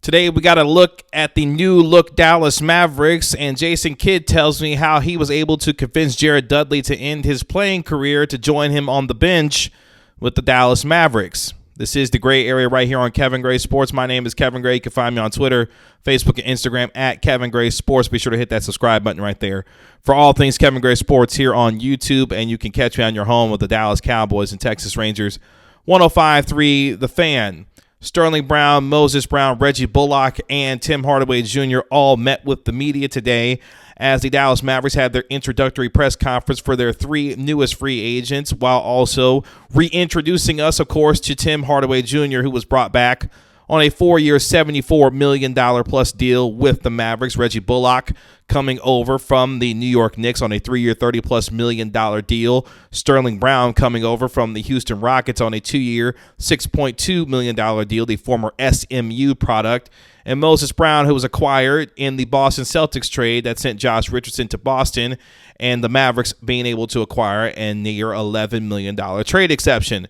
Today, we got a look at the new look Dallas Mavericks, and Jason Kidd tells me how he was able to convince Jared Dudley to end his playing career to join him on the bench with the Dallas Mavericks. This is the Gray Area right here on Kevin Gray Sports. My name is Kevin Gray. You can find me on Twitter, Facebook, and Instagram at Kevin Gray Sports. Be sure to hit that subscribe button right there for all things Kevin Gray Sports here on YouTube, and you can catch me on your home with the Dallas Cowboys and Texas Rangers. 105.3 The Fan. Sterling Brown, Moses Brown, Reggie Bullock, and Tim Hardaway Jr. all met with the media today as the Dallas Mavericks had their introductory press conference for their three newest free agents, while also reintroducing us, of course, to Tim Hardaway Jr., who was brought back on a 4-year, $74 million plus deal with the Mavericks. Reggie Bullock coming over from the New York Knicks on a 3-year, $30+ million deal. Sterling Brown coming over from the Houston Rockets on a 2-year, $6.2 million deal, the former SMU product. And Moses Brown, who was acquired in the Boston Celtics trade that sent Josh Richardson to Boston, and the Mavericks being able to acquire a near $11 million trade exception.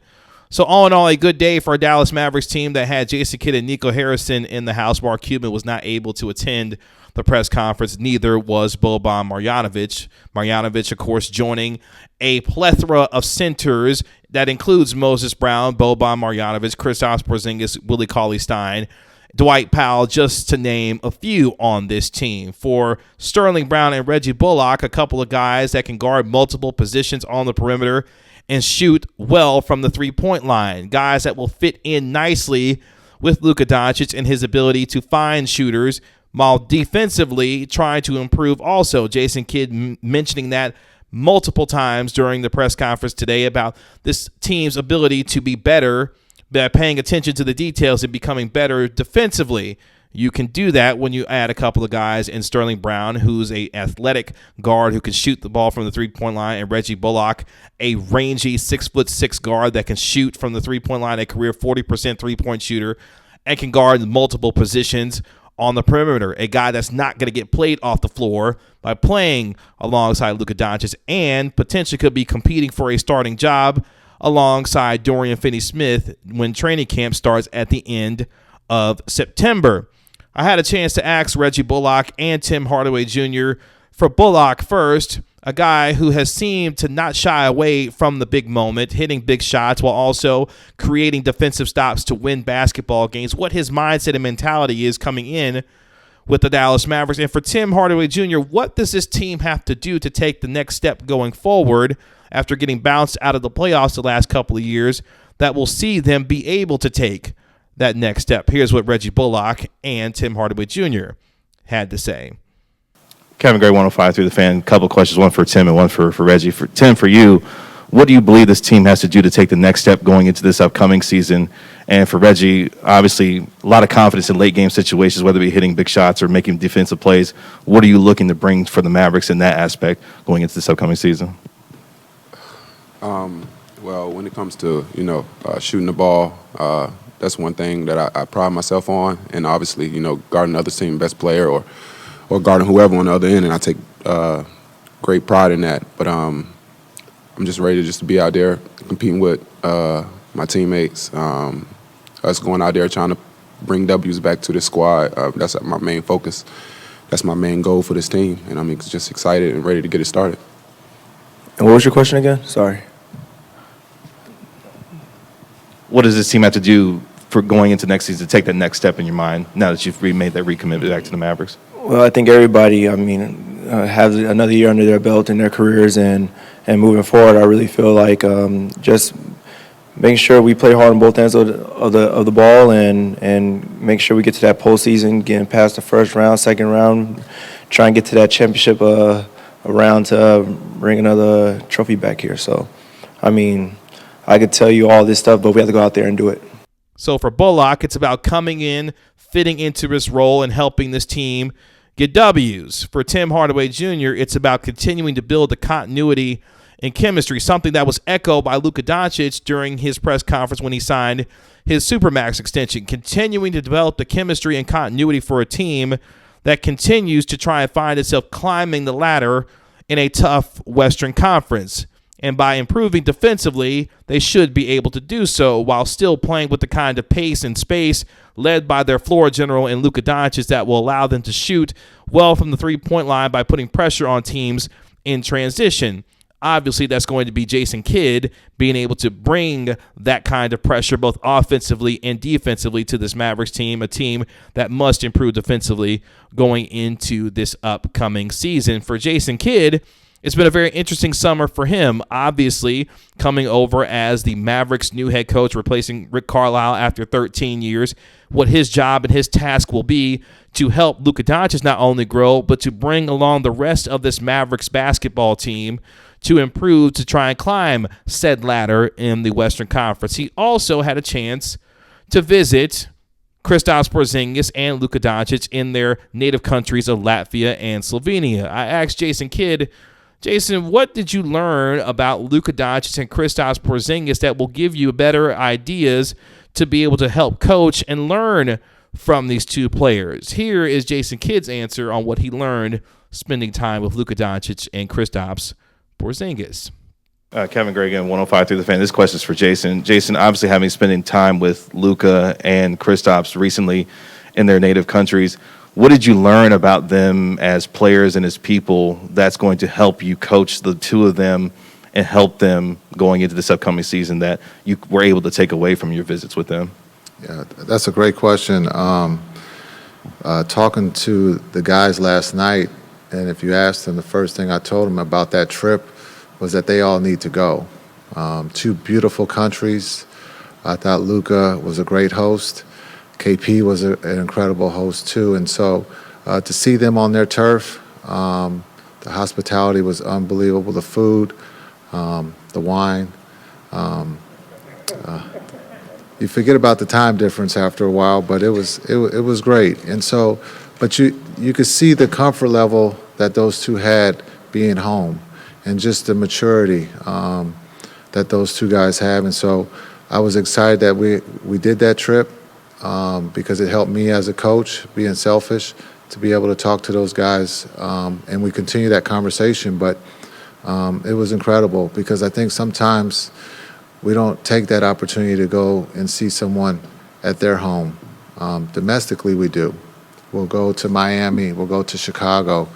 So all in all, a good day for our Dallas Mavericks team that had Jason Kidd and Nico Harrison in the house. Mark Cuban was not able to attend the press conference. Neither was Boban Marjanovic. Marjanovic, of course, joining a plethora of centers that includes Moses Brown, Boban Marjanovic, Kristaps Porzingis, Willie Cauley-Stein, Dwight Powell, just to name a few on this team. For Sterling Brown and Reggie Bullock, a couple of guys that can guard multiple positions on the perimeter and shoot well from the three-point line. Guys that will fit in nicely with Luka Doncic and his ability to find shooters while defensively trying to improve also. Jason Kidd mentioning that multiple times during the press conference today about this team's ability to be better by paying attention to the details and becoming better defensively. You can do that when you add a couple of guys in Sterling Brown, who's an athletic guard who can shoot the ball from the three-point line, and Reggie Bullock, a rangy 6'6" guard that can shoot from the three-point line, a career 40% three-point shooter, and can guard multiple positions on the perimeter. A guy that's not going to get played off the floor by playing alongside Luka Doncic and potentially could be competing for a starting job alongside Dorian Finney-Smith when training camp starts at the end of September. I had a chance to ask Reggie Bullock and Tim Hardaway Jr. For Bullock first, a guy who has seemed to not shy away from the big moment, hitting big shots while also creating defensive stops to win basketball games, what his mindset and mentality is coming in with the Dallas Mavericks. And for Tim Hardaway Jr., what does this team have to do to take the next step going forward after getting bounced out of the playoffs the last couple of years that will see them be able to take that next step? Here's what Reggie Bullock and Tim Hardaway Jr. had to say. Kevin Gray, 105 through the Fan. Couple questions, one for Tim and one for Reggie. For Tim, for you, what do you believe this team has to do to take the next step going into this upcoming season? And for Reggie, obviously a lot of confidence in late game situations, whether it be hitting big shots or making defensive plays. What are you looking to bring for the Mavericks in that aspect going into this upcoming season? Well, when it comes to, shooting the ball, that's one thing that I pride myself on. And obviously, guarding the other team's best player or guarding whoever on the other end, and I take great pride in that. But I'm just ready to be out there competing with my teammates, us going out there trying to bring W's back to the squad. That's my main focus. That's my main goal for this team, and I'm just excited and ready to get it started. And what was your question again? Sorry. What does this team have to do for going into next season to take that next step in your mind now that you've made that recommitment back to the Mavericks? Well, I think everybody, have another year under their belt in their careers, and moving forward, I really feel like just making sure we play hard on both ends of the ball, and make sure we get to that postseason, getting past the first round, second round, try and get to that championship round to bring another trophy back here. So, I could tell you all this stuff, but we have to go out there and do it. So for Bullock, it's about coming in, fitting into his role, and helping this team get W's. For Tim Hardaway Jr., it's about continuing to build the continuity and chemistry, something that was echoed by Luka Doncic during his press conference when he signed his Supermax extension, continuing to develop the chemistry and continuity for a team that continues to try and find itself climbing the ladder in a tough Western Conference. And by improving defensively, they should be able to do so while still playing with the kind of pace and space led by their floor general in Luka Doncic that will allow them to shoot well from the three-point line by putting pressure on teams in transition. Obviously, that's going to be Jason Kidd being able to bring that kind of pressure both offensively and defensively to this Mavericks team, a team that must improve defensively going into this upcoming season. For Jason Kidd, it's been a very interesting summer for him, obviously coming over as the Mavericks' new head coach, replacing Rick Carlisle after 13 years. What his job and his task will be to help Luka Doncic not only grow, but to bring along the rest of this Mavericks basketball team to improve, to try and climb said ladder in the Western Conference. He also had a chance to visit Kristaps Porzingis and Luka Doncic in their native countries of Latvia and Slovenia. I asked Jason Kidd, Jason, what did you learn about Luka Doncic and Kristaps Porzingis that will give you better ideas to be able to help coach and learn from these two players? Here is Jason Kidd's answer on what he learned spending time with Luka Doncic and Kristaps Porzingis. Kevin Gray again, 105 through the fan. This question is for Jason. Jason, obviously having spending time with Luka and Kristaps recently in their native countries, what did you learn about them as players and as people that's going to help you coach the two of them and help them going into this upcoming season that you were able to take away from your visits with them? Yeah, that's a great question. Talking to the guys last night, and if you asked them, the first thing I told them about that trip was that they all need to go. Two beautiful countries. I thought Luka was a great host. KP was an incredible host too, and so to see them on their turf, the hospitality was unbelievable. The food, the wine. You forget about the time difference after a while, but it was great. And so, but you could see the comfort level that those two had being home, and just the maturity that those two guys have. And so, I was excited that we did that trip. Because it helped me as a coach, being selfish, to be able to talk to those guys, and we continue that conversation. But it was incredible because I think sometimes we don't take that opportunity to go and see someone at their home. Domestically, we do. We'll go to Miami, we'll go to Chicago,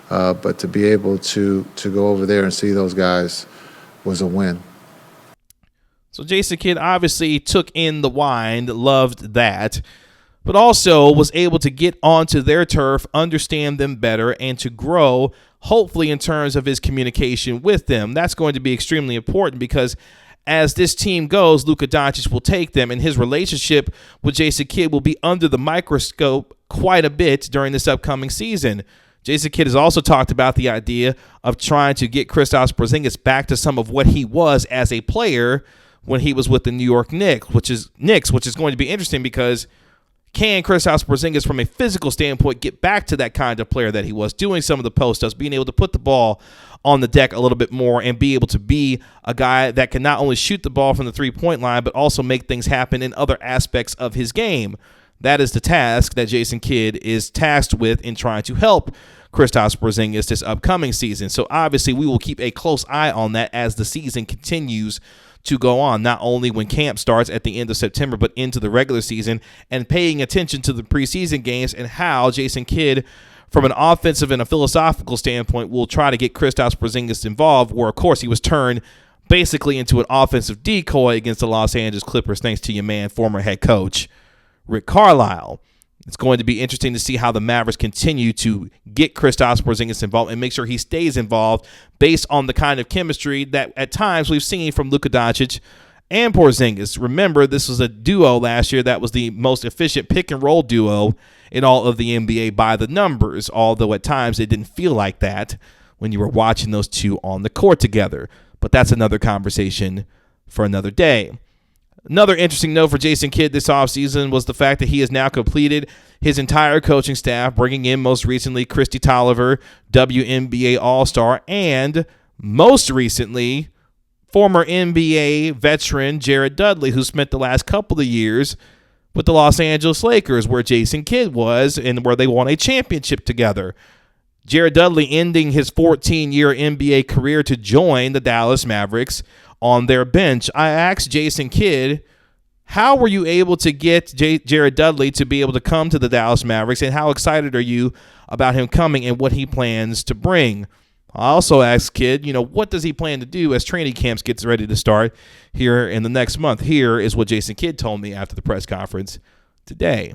but to be able to go over there and see those guys was a win. So Jason Kidd obviously took in the wine, loved that, but also was able to get onto their turf, understand them better, and to grow, hopefully in terms of his communication with them. That's going to be extremely important because as this team goes, Luka Doncic will take them, and his relationship with Jason Kidd will be under the microscope quite a bit during this upcoming season. Jason Kidd has also talked about the idea of trying to get Kristaps Porzingis back to some of what he was as a player when he was with the New York Knicks, which is going to be interesting because can Kristaps Porzingis, from a physical standpoint, get back to that kind of player that he was, doing some of the post-ups, being able to put the ball on the deck a little bit more and be able to be a guy that can not only shoot the ball from the three-point line but also make things happen in other aspects of his game. That is the task that Jason Kidd is tasked with in trying to help Kristaps Porzingis this upcoming season. So obviously we will keep a close eye on that as the season continues to go on, not only when camp starts at the end of September, but into the regular season, and paying attention to the preseason games and how Jason Kidd, from an offensive and a philosophical standpoint, will try to get Kristaps Porzingis involved, where, of course, he was turned basically into an offensive decoy against the Los Angeles Clippers, thanks to your man, former head coach Rick Carlisle. It's going to be interesting to see how the Mavericks continue to get Kristaps Porzingis involved and make sure he stays involved based on the kind of chemistry that at times we've seen from Luka Doncic and Porzingis. Remember, this was a duo last year that was the most efficient pick-and-roll duo in all of the NBA by the numbers, although at times it didn't feel like that when you were watching those two on the court together. But that's another conversation for another day. Another interesting note for Jason Kidd this offseason was the fact that he has now completed his entire coaching staff, bringing in most recently Kristi Tolliver, WNBA All-Star, and most recently former NBA veteran Jared Dudley, who spent the last couple of years with the Los Angeles Lakers, where Jason Kidd was and where they won a championship together. Jared Dudley ending his 14-year NBA career to join the Dallas Mavericks on their bench. I asked Jason Kidd, how were you able to get Jared Dudley to be able to come to the Dallas Mavericks, and how excited are you about him coming and what he plans to bring? I also asked Kidd, what does he plan to do as training camps gets ready to start here in the next month? Here is what Jason Kidd told me after the press conference today.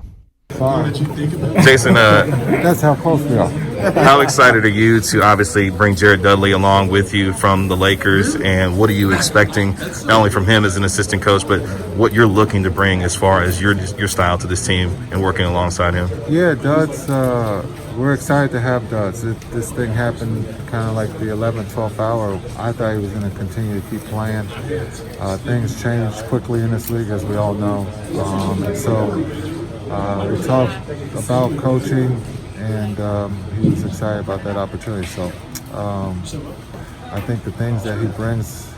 Jason, That's how close we are. how excited are you to obviously bring Jared Dudley along with you from the Lakers, and what are you expecting not only from him as an assistant coach, but what you're looking to bring as far as your style to this team and working alongside him? Yeah, Duds, we're excited to have Duds. This thing happened kind of like the 11th, 12th hour. I thought he was going to continue to keep playing. Things change quickly in this league, as we all know. We talked about coaching, and he was excited about that opportunity. So I think the things that he brings,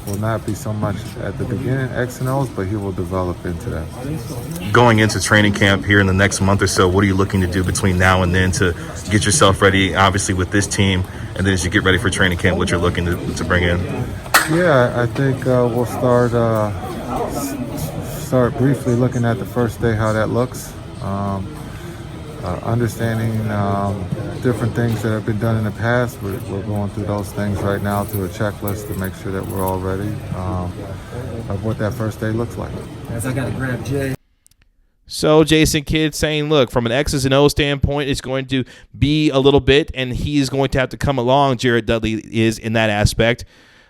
will not be so much at the beginning, X and O's, but he will develop into that. Going into training camp here in the next month or so, what are you looking to do between now and then to get yourself ready, obviously, with this team, and then as you get ready for training camp, what you're looking to bring in? Yeah, I think we'll start briefly looking at the first day, how that looks, understanding different things that have been done in the past. We're going through those things right now through a checklist to make sure that we're all ready of what that first day looks like. As I got to grab Jay. So Jason Kidd saying, look, from an X's and O's standpoint, it's going to be a little bit, and he's going to have to come along, Jared Dudley is, in that aspect.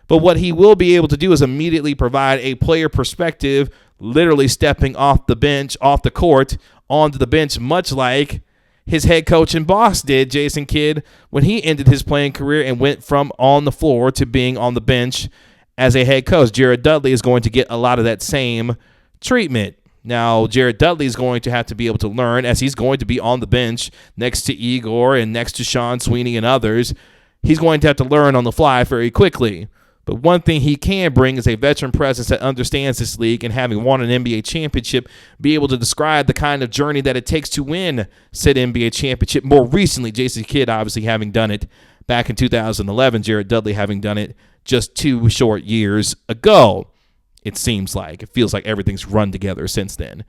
But what he will be able to do is immediately provide a player perspective, literally stepping off the bench, off the court, onto the bench, much like his head coach and boss did, Jason Kidd, when he ended his playing career and went from on the floor to being on the bench as a head coach. Jared Dudley is going to get a lot of that same treatment. Now, Jared Dudley is going to have to be able to learn, as he's going to be on the bench next to Igor and next to Sean Sweeney and others. He's going to have to learn on the fly very quickly. But one thing he can bring is a veteran presence that understands this league, and having won an NBA championship, be able to describe the kind of journey that it takes to win said NBA championship. More recently, Jason Kidd obviously having done it back in 2011, Jared Dudley having done it just 2 short years ago. It seems like. It feels like everything's run together since then.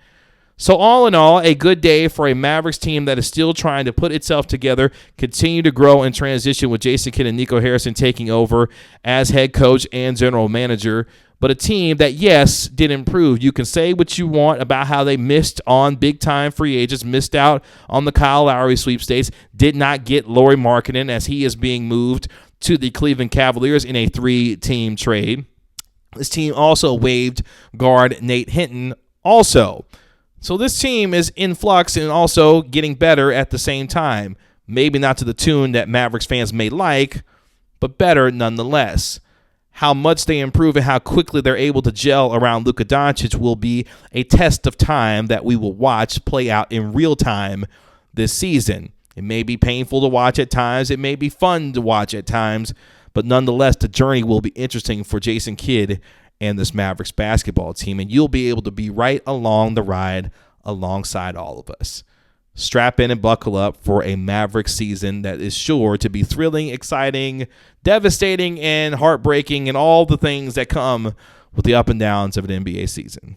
So all in all, a good day for a Mavericks team that is still trying to put itself together, continue to grow and transition with Jason Kidd and Nico Harrison taking over as head coach and general manager. But a team that, yes, did improve. You can say what you want about how they missed on big-time free agents, missed out on the Kyle Lowry sweepstakes, did not get Lauri Markkanen as he is being moved to the Cleveland Cavaliers in a 3-team trade. This team also waived guard Nate Hinton also. So this team is in flux and also getting better at the same time. Maybe not to the tune that Mavericks fans may like, but better nonetheless. How much they improve and how quickly they're able to gel around Luka Doncic will be a test of time that we will watch play out in real time this season. It may be painful to watch at times. It may be fun to watch at times. But nonetheless, the journey will be interesting for Jason Kidd and this Mavericks basketball team, and you'll be able to be right along the ride alongside all of us. Strap in and buckle up for a Mavericks season that is sure to be thrilling, exciting, devastating, and heartbreaking, and all the things that come with the up and downs of an NBA season.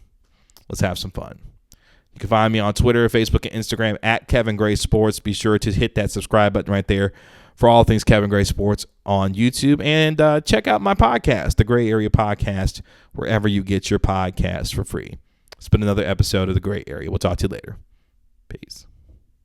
Let's have some fun. You can find me on Twitter, Facebook, and Instagram at Kevin Gray Sports. Be sure to hit that subscribe button right there for all things Kevin Gray Sports on YouTube. And check out my podcast, The Gray Area Podcast, wherever you get your podcasts for free. It's been another episode of The Gray Area. We'll talk to you later. Peace.